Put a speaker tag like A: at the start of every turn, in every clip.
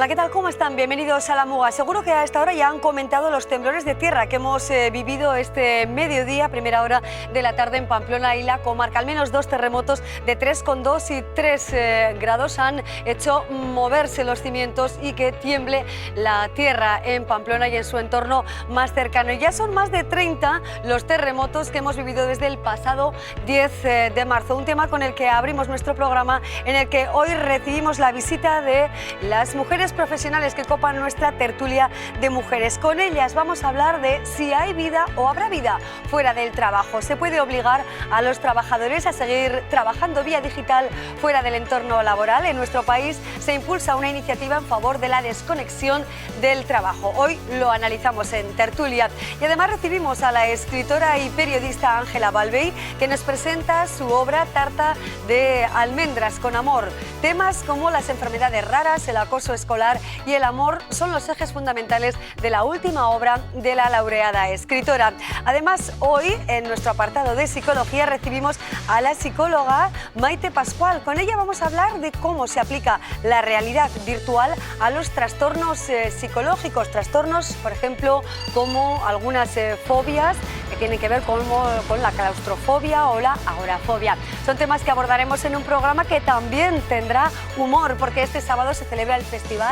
A: Hola, ¿qué tal? ¿Cómo están? Bienvenidos a La Muga. Seguro que a esta hora ya han comentado los temblores de tierra que hemos vivido este mediodía, primera hora de la tarde en Pamplona y la comarca. Al menos 2 terremotos de 3,2 y 3 grados han hecho moverse los cimientos y que tiemble la tierra en Pamplona y en su entorno más cercano. Y ya son más de 30 los terremotos que hemos vivido desde el pasado 10 de marzo. Un tema con el que abrimos nuestro programa, en el que hoy recibimos la visita de las mujeres profesionales que copan nuestra tertulia de mujeres. Con ellas vamos a hablar de si hay vida o habrá vida fuera del trabajo. ¿Se puede obligar a los trabajadores a seguir trabajando vía digital fuera del entorno laboral? En nuestro país se impulsa una iniciativa en favor de la desconexión del trabajo. Hoy lo analizamos en tertulia y además recibimos a la escritora y periodista Ángela Balvey, que nos presenta su obra Tarta de almendras con amor. Temas como las enfermedades raras, el acoso escolar y el amor son los ejes fundamentales de la última obra de la laureada escritora. Además, hoy en nuestro apartado de psicología recibimos a la psicóloga Maite Pascual. Con ella vamos a hablar de cómo se aplica la realidad virtual a los trastornos psicológicos, trastornos, por ejemplo, como algunas fobias que tienen que ver con la claustrofobia o la agorafobia. Son temas que abordaremos en un programa que también tendrá humor, porque este sábado se celebra el Festival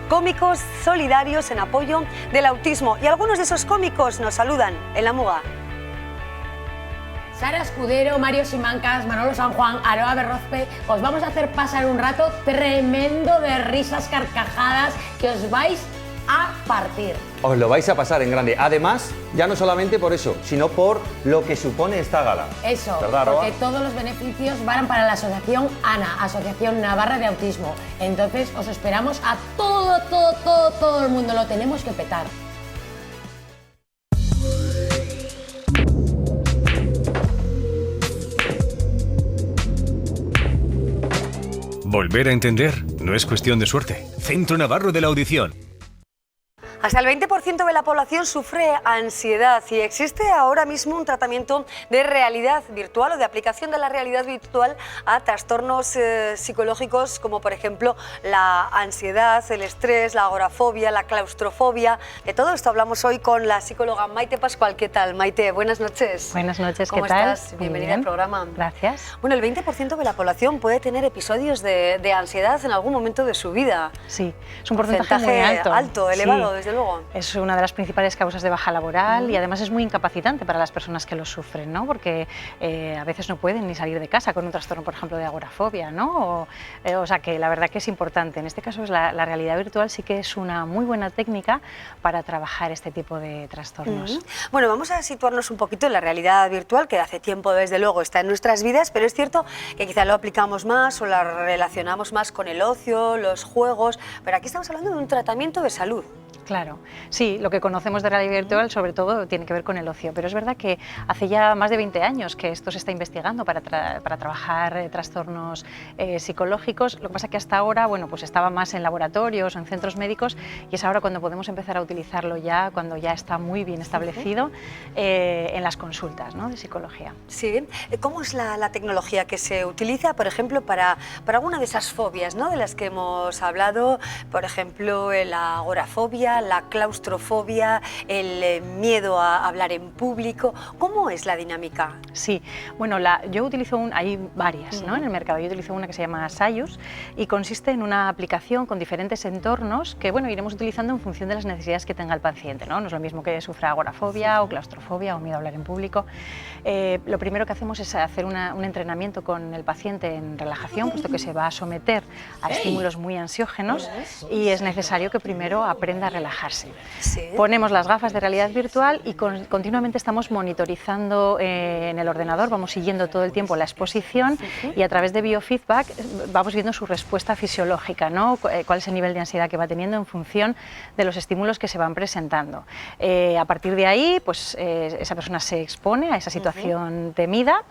A: Cómicos Solidarios en apoyo del autismo y algunos de esos cómicos nos saludan en La Muga.
B: Sara Escudero, Mario Simancas, Manolo San Juan, Aroa Berrozpe, os vamos a hacer pasar un rato tremendo de risas, carcajadas, que os vais a partir.
C: Os lo vais a pasar en grande. Además, ya no solamente por eso, sino por lo que supone esta gala.
B: Eso,
C: ¿verdad,
B: porque
C: Aroa?
B: todos los beneficios van para la asociación ANA, Asociación Navarra de Autismo. Entonces, os esperamos a todo el mundo. Lo tenemos que petar.
D: Volver a entender no es cuestión de suerte. Centro Navarro de la Audición.
A: Hasta el 20% de la población sufre ansiedad y existe ahora mismo un tratamiento de realidad virtual o de aplicación de la realidad virtual a trastornos psicológicos como por ejemplo la ansiedad, el estrés, la agorafobia, la claustrofobia. De todo esto hablamos hoy con la psicóloga Maite Pascual. ¿Qué tal, Maite? Buenas noches.
E: Buenas noches,
A: ¿Cómo
E: ¿qué tal?
A: estás? Bienvenida al programa.
E: Gracias.
A: Bueno, el 20% de la población puede tener episodios de ansiedad en algún momento de su vida.
E: Sí, es un porcentaje muy alto.
A: Elevado,
E: sí.
A: desde luego.
E: Es una de las principales causas de baja laboral y además es muy incapacitante para las personas que lo sufren, ¿no? Porque a veces no pueden ni salir de casa con un trastorno, por ejemplo, de agorafobia, ¿no? O sea que la verdad que es importante. En este caso la realidad virtual sí que es una muy buena técnica para trabajar este tipo de trastornos.
A: Bueno, vamos a situarnos un poquito en la realidad virtual, que hace tiempo desde luego está en nuestras vidas, pero es cierto que quizá lo aplicamos más o la relacionamos más con el ocio, los juegos, pero aquí estamos hablando de un tratamiento de salud.
E: Claro, sí, lo que conocemos de realidad virtual sobre todo tiene que ver con el ocio, pero es verdad que hace ya más de 20 años que esto se está investigando para trabajar trastornos psicológicos. Lo que pasa es que hasta ahora, bueno, pues estaba más en laboratorios o en centros médicos y es ahora cuando podemos empezar a utilizarlo ya, cuando ya está muy bien establecido en las consultas, ¿no?, de psicología.
A: Sí, ¿cómo es la tecnología que se utiliza, por ejemplo, para alguna de esas fobias, ¿no?, de las que hemos hablado, por ejemplo, la agorafobia, la claustrofobia, el miedo a hablar en público? ¿Cómo es la dinámica?
E: Sí, bueno, yo utilizo hay varias, ¿no?, en el mercado. Yo utilizo una que se llama Sayus y consiste en una aplicación con diferentes entornos que, bueno, iremos utilizando en función de las necesidades que tenga el paciente, ¿no? No es lo mismo que sufra agorafobia o claustrofobia o miedo a hablar en público. Lo primero que hacemos es hacer un entrenamiento con el paciente en relajación, puesto que se va a someter a estímulos muy ansiógenos y es necesario que primero aprenda a relajarse.
A: Sí.
E: Ponemos las gafas de realidad virtual y continuamente estamos monitorizando en el ordenador, vamos siguiendo todo el tiempo la exposición y a través de biofeedback vamos viendo su respuesta fisiológica, ¿no?, cuál es el nivel de ansiedad que va teniendo en función de los estímulos que se van presentando. A partir de ahí, pues esa persona se expone a esa situación temida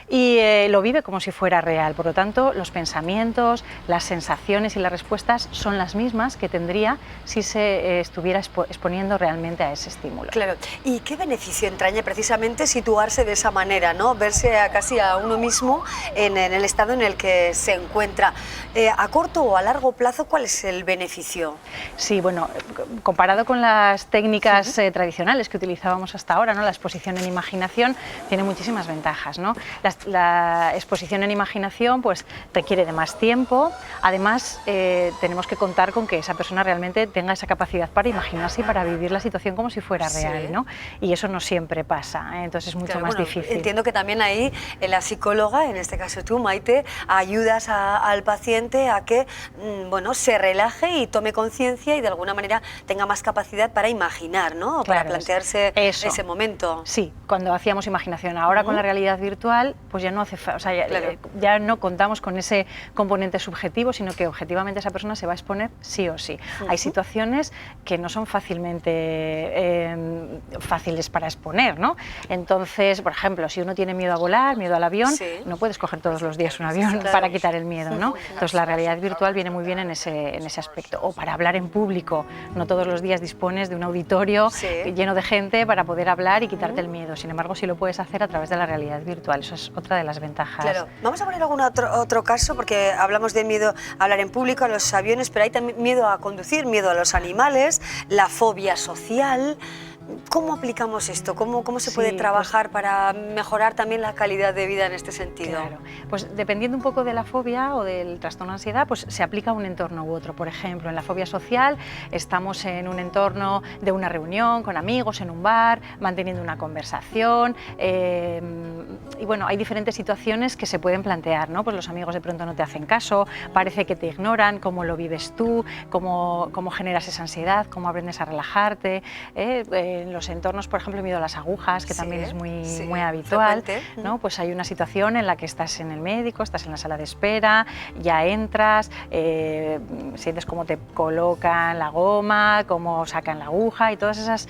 E: y lo vive como si fuera real. Por lo tanto, los pensamientos, las sensaciones y las respuestas son las mismas que tendría si se estuviera exponiendo realmente a ese estímulo.
A: Claro, ¿y qué beneficio entraña precisamente situarse de esa manera, ¿no? Verse casi a uno mismo en el estado en el que se encuentra? ¿A corto o a largo plazo cuál es el beneficio?
E: Sí, bueno, comparado con las técnicas tradicionales que utilizábamos hasta ahora, ¿no? La exposición en imaginación tiene muchísimas ventajas, ¿no? La exposición en imaginación pues requiere de más tiempo, además tenemos que contar con que esa persona realmente tenga esa capacidad para imaginarse y para vivir la situación como si fuera real, ¿no? Y eso no siempre pasa, entonces es mucho más difícil.
A: Entiendo que también ahí la psicóloga, en este caso tú, Maite, ayudas al paciente a que bueno, se relaje y tome conciencia y de alguna manera tenga más capacidad para imaginar, ¿no? Para plantearse ese momento.
E: Sí, cuando hacíamos imaginación. Ahora con la realidad virtual, pues ya no hace o sea, ya no contamos con ese componente subjetivo, sino que objetivamente esa persona se va a exponer sí o sí. Hay situaciones que no son fáciles para exponer, ¿no? Entonces, por ejemplo, si uno tiene miedo a volar, miedo al avión, no puedes coger todos los días un avión para quitar el miedo, ¿no? Entonces la realidad virtual viene muy bien en ese aspecto. O para hablar en público, no todos los días dispones de un auditorio lleno de gente para poder hablar y quitarte el miedo. Sin embargo, sí lo puedes hacer a través de la realidad virtual. Eso es otra de las ventajas.
A: Claro. Vamos a poner algún otro caso, porque hablamos de miedo a hablar en público, a los aviones, pero hay también miedo a conducir, miedo a los animales, la fobia social. ¿Cómo aplicamos esto? ¿Cómo se puede trabajar para mejorar también la calidad de vida en este sentido?
E: Claro, pues dependiendo un poco de la fobia o del trastorno de ansiedad, pues se aplica a un entorno u otro. Por ejemplo, en la fobia social estamos en un entorno de una reunión con amigos, en un bar, manteniendo una conversación y bueno, hay diferentes situaciones que se pueden plantear, ¿no? Pues los amigos de pronto no te hacen caso, parece que te ignoran, cómo lo vives tú, cómo generas esa ansiedad, cómo aprendes a relajarte, en los entornos, por ejemplo, miedo a las agujas, que también es muy habitual, ¿no? Pues hay una situación en la que estás en el médico, estás en la sala de espera, ya entras, sientes cómo te colocan la goma, cómo sacan la aguja y todas esas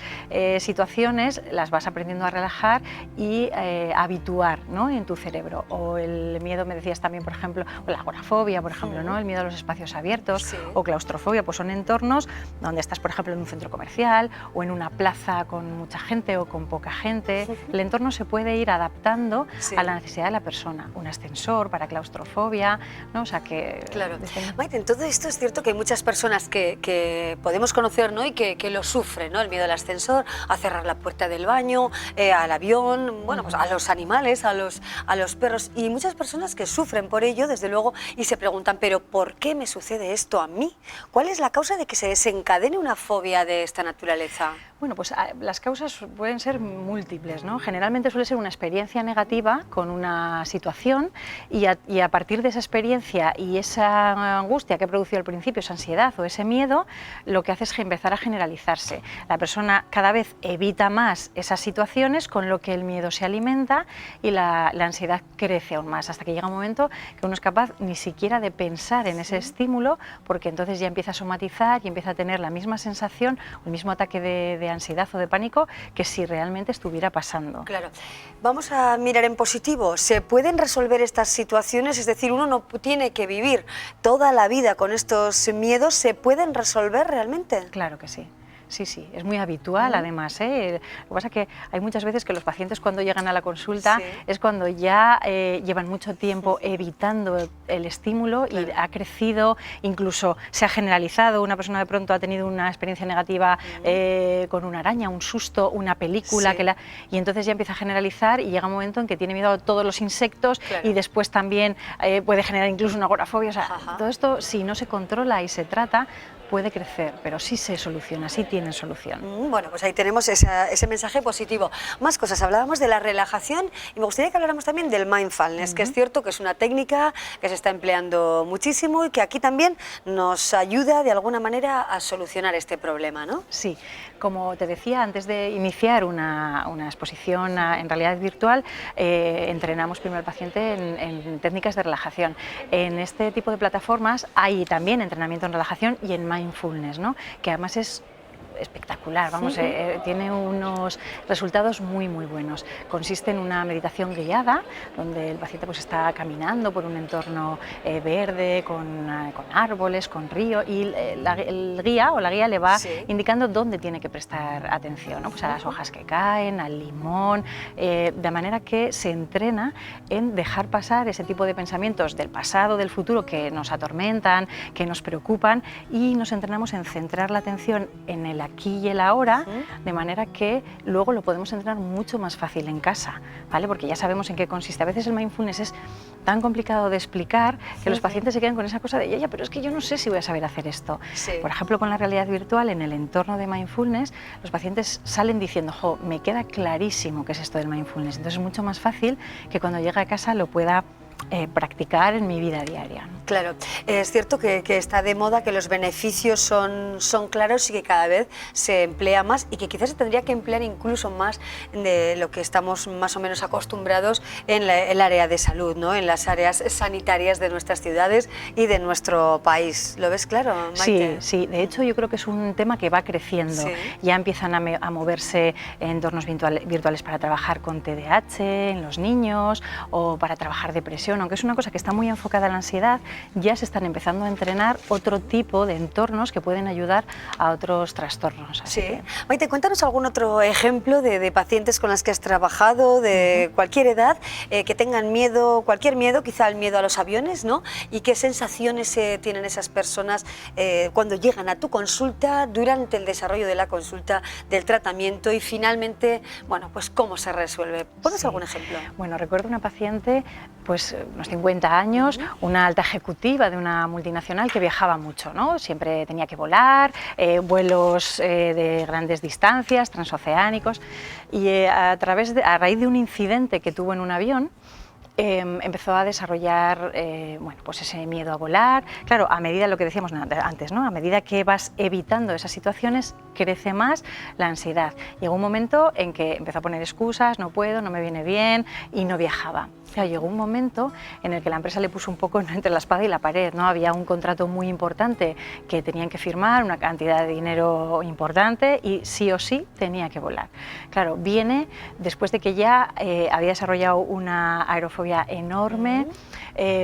E: situaciones las vas aprendiendo a relajar y a habituar, ¿no? En tu cerebro. O el miedo, me decías también, por ejemplo, o la agorafobia, por ejemplo, ¿no? El miedo a los espacios abiertos, o claustrofobia, pues son entornos donde estás, por ejemplo, en un centro comercial o en una plaza con mucha gente o con poca gente. El entorno se puede ir adaptando a la necesidad de la persona. Un ascensor para claustrofobia, ¿no? O sea que...
A: Claro. Maite, en todo esto es cierto que hay muchas personas que podemos conocer, ¿no? Y que lo sufren, ¿no? El miedo al ascensor, a cerrar la puerta del baño, al avión, bueno, pues a los animales, a los perros, y muchas personas que sufren por ello, desde luego, y se preguntan, ¿pero por qué me sucede esto a mí? ¿Cuál es la causa de que se desencadene una fobia de esta naturaleza?
E: Bueno, pues las causas pueden ser múltiples, ¿no? Generalmente suele ser una experiencia negativa con una situación y a partir de esa experiencia y esa angustia que he producido al principio, esa ansiedad o ese miedo, lo que hace es empezar a generalizarse. La persona cada vez evita más esas situaciones, con lo que el miedo se alimenta y la ansiedad crece aún más, hasta que llega un momento que uno es capaz ni siquiera de pensar en ese estímulo, porque entonces ya empieza a somatizar y empieza a tener la misma sensación, el mismo ataque de ansiedad o de pánico que si realmente estuviera pasando.
A: Claro. Vamos a mirar en positivo. ¿Se pueden resolver estas situaciones? Es decir, uno no tiene que vivir toda la vida con estos miedos. ¿Se pueden resolver realmente?
E: Claro que sí. Sí, sí, es muy habitual además, ¿eh? Lo que pasa es que hay muchas veces que los pacientes cuando llegan a la consulta es cuando ya llevan mucho tiempo evitando el estímulo y ha crecido, incluso se ha generalizado, una persona de pronto ha tenido una experiencia negativa con una araña, un susto, una película, y entonces ya empieza a generalizar y llega un momento en que tiene miedo a todos los insectos y después también puede generar incluso una agorafobia. O sea, todo esto, si no se controla y se trata, puede crecer, pero sí se soluciona, sí tienen solución.
A: Bueno, pues ahí tenemos ese mensaje positivo. Más cosas, hablábamos de la relajación y me gustaría que habláramos también del mindfulness, que es cierto que es una técnica que se está empleando muchísimo y que aquí también nos ayuda de alguna manera a solucionar este problema, ¿no?
E: Sí, como te decía, antes de iniciar una exposición en realidad virtual, entrenamos primero al paciente en técnicas de relajación. En este tipo de plataformas hay también entrenamiento en relajación y en mindfulness, ¿no? Que además es espectacular, vamos, tiene unos resultados muy buenos. Consiste en una meditación guiada, donde el paciente pues está caminando por un entorno verde, con árboles, con río, y el guía o la guía le va indicando dónde tiene que prestar atención, ¿no? Pues a las hojas que caen, al limón, de manera que se entrena en dejar pasar ese tipo de pensamientos del pasado, del futuro, que nos atormentan, que nos preocupan, y nos entrenamos en centrar la atención en el aquí y el ahora, de manera que luego lo podemos entrenar mucho más fácil en casa, ¿vale? Porque ya sabemos en qué consiste. A veces el mindfulness es tan complicado de explicar que los pacientes se quedan con esa cosa de, ya, pero es que yo no sé si voy a saber hacer esto. Por ejemplo, con la realidad virtual, en el entorno de mindfulness, los pacientes salen diciendo, jo, me queda clarísimo qué es esto del mindfulness. Entonces es mucho más fácil que cuando llegue a casa lo pueda practicar en mi vida diaria, ¿no?
A: Claro, es cierto que está de moda, que los beneficios son claros y que cada vez se emplea más, y que quizás se tendría que emplear incluso más de lo que estamos más o menos acostumbrados en el área de salud, ¿no? En las áreas sanitarias de nuestras ciudades y de nuestro país. ¿Lo ves claro, Maite?
E: Sí, de hecho yo creo que es un tema que va creciendo. Ya empiezan a moverse entornos virtuales para trabajar con TDAH en los niños, o para trabajar depresión. Aunque es una cosa que está muy enfocada a la ansiedad, ya se están empezando a entrenar otro tipo de entornos que pueden ayudar a otros trastornos.
A: Maite, cuéntanos algún otro ejemplo de pacientes con las que has trabajado, de cualquier edad, que tengan miedo, cualquier miedo, quizá el miedo a los aviones, ¿no? Y qué sensaciones tienen esas personas cuando llegan a tu consulta, durante el desarrollo de la consulta, del tratamiento, y finalmente, bueno, pues cómo se resuelve. ¿Pones algún ejemplo?
E: Bueno, recuerdo una paciente, pues unos 50 años, una alta ejecutiva de una multinacional que viajaba mucho, ¿no? Siempre tenía que volar, vuelos de grandes distancias, transoceánicos, y a raíz de un incidente que tuvo en un avión, empezó a desarrollar bueno, pues ese miedo a volar. Claro, a medida, lo que decíamos antes, ¿no? A medida que vas evitando esas situaciones, crece más la ansiedad. Llegó un momento en que empezó a poner excusas, no puedo, no me viene bien, y no viajaba. Claro, llegó un momento en el que la empresa le puso un poco entre la espada y la pared, ¿no? Había un contrato muy importante que tenían que firmar, una cantidad de dinero importante, y sí o sí tenía que volar. Claro, viene después de que ya había desarrollado una aerofobia enorme,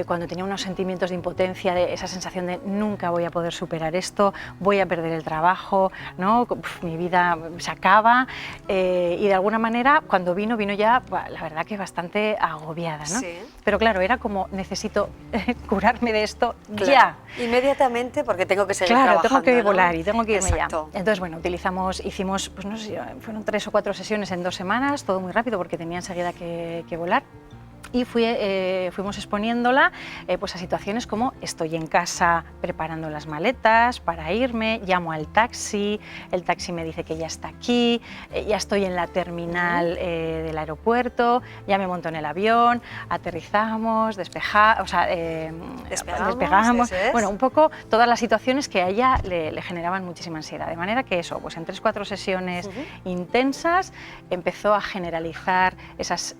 E: cuando tenía unos sentimientos de impotencia, de esa sensación de nunca voy a poder superar esto, voy a perder el trabajo, ¿no? Mi vida se acaba, y de alguna manera cuando vino ya, la verdad que bastante agobiada, ¿no? Pero claro, era como, necesito curarme de esto ya.
A: Inmediatamente, porque tengo que seguir
E: trabajando.
A: Claro,
E: tengo que volar y tengo que irme ya.
A: Exacto.
E: Entonces, bueno, hicimos, pues no sé, fueron 3 o 4 sesiones en 2 semanas, todo muy rápido porque tenía enseguida que volar. Y fuimos exponiéndola pues a situaciones como: estoy en casa preparando las maletas para irme, llamo al taxi, el taxi me dice que ya está aquí, ya estoy en la terminal del aeropuerto, ya me monto en el avión, aterrizamos, despegamos, bueno, un poco todas las situaciones que a ella le generaban muchísima ansiedad. De manera que eso, pues en 3 o 4 sesiones intensas, empezó a generalizar esas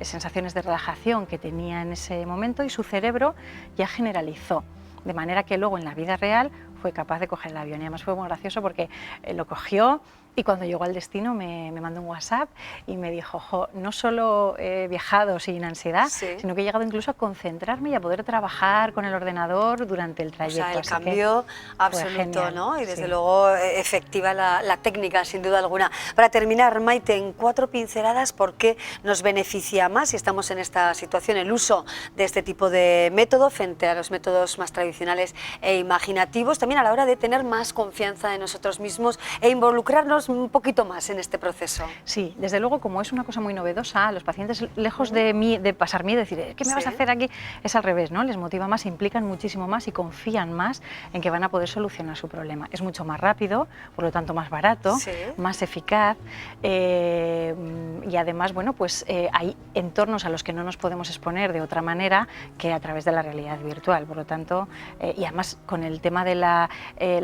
E: sensaciones de relajación que tenía en ese momento, y su cerebro ya generalizó, de manera que luego en la vida real fue capaz de coger el avión. Y además fue muy gracioso porque lo cogió, y cuando llegó al destino me mandó un WhatsApp y me dijo: jo, no solo he viajado sin ansiedad, sino que he llegado incluso a concentrarme y a poder trabajar con el ordenador durante el trayecto.
A: O sea, el cambio absoluto, ¿no? Y desde luego efectiva la técnica, sin duda alguna. Para terminar, Maite, en 4 pinceladas, ¿por qué nos beneficia más, si estamos en esta situación, el uso de este tipo de método frente a los métodos más tradicionales e imaginativos, también a la hora de tener más confianza en nosotros mismos e involucrarnos un poquito más en este proceso?
E: Sí, desde luego, como es una cosa muy novedosa, los pacientes, lejos de pasar miedo, decir, ¿qué me vas a hacer aquí?, es al revés, ¿no? Les motiva más, se implican muchísimo más y confían más en que van a poder solucionar su problema. Es mucho más rápido, por lo tanto más barato, más eficaz, y además, bueno, pues hay entornos a los que no nos podemos exponer de otra manera que a través de la realidad virtual. Por lo tanto, y además con el tema de la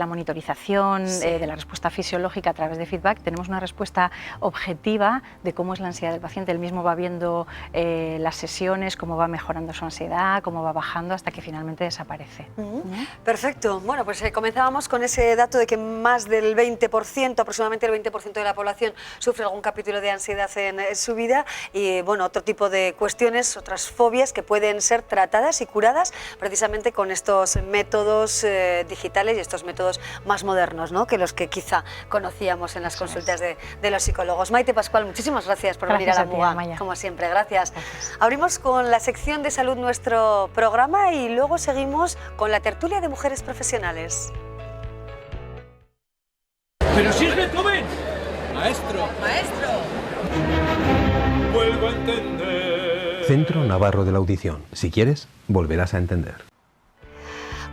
E: monitorización de la respuesta fisiológica a través de de feedback, tenemos una respuesta objetiva de cómo es la ansiedad del paciente. Él mismo va viendo las sesiones, cómo va mejorando su ansiedad, cómo va bajando hasta que finalmente desaparece.
A: Perfecto. Bueno, pues comenzábamos con ese dato de que más del 20%, aproximadamente el 20% de la población sufre algún capítulo de ansiedad en su vida y, bueno, otro tipo de cuestiones, otras fobias que pueden ser tratadas y curadas precisamente con estos métodos digitales y estos métodos más modernos, ¿no?, que los que quizá conocíamos en las consultas de los psicólogos. Maite Pascual, muchísimas gracias por venir a la MUGA, como siempre, gracias. Abrimos con la sección de salud nuestro programa y luego seguimos con la tertulia de mujeres profesionales.
F: ¡Pero sigue, joven! ¡Maestro! ¡Maestro! Vuelvo a entender.
G: Centro Navarro de la Audición. Si quieres, volverás a entender.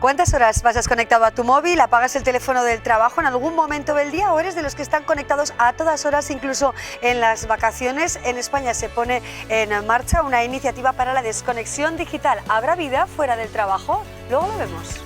A: ¿Cuántas horas pasas conectado a tu móvil? ¿Apagas el teléfono del trabajo en algún momento del día o eres de los que están conectados a todas horas, incluso en las vacaciones? En España se pone en marcha una iniciativa para la desconexión digital. ¿Habrá vida fuera del trabajo? Luego lo vemos.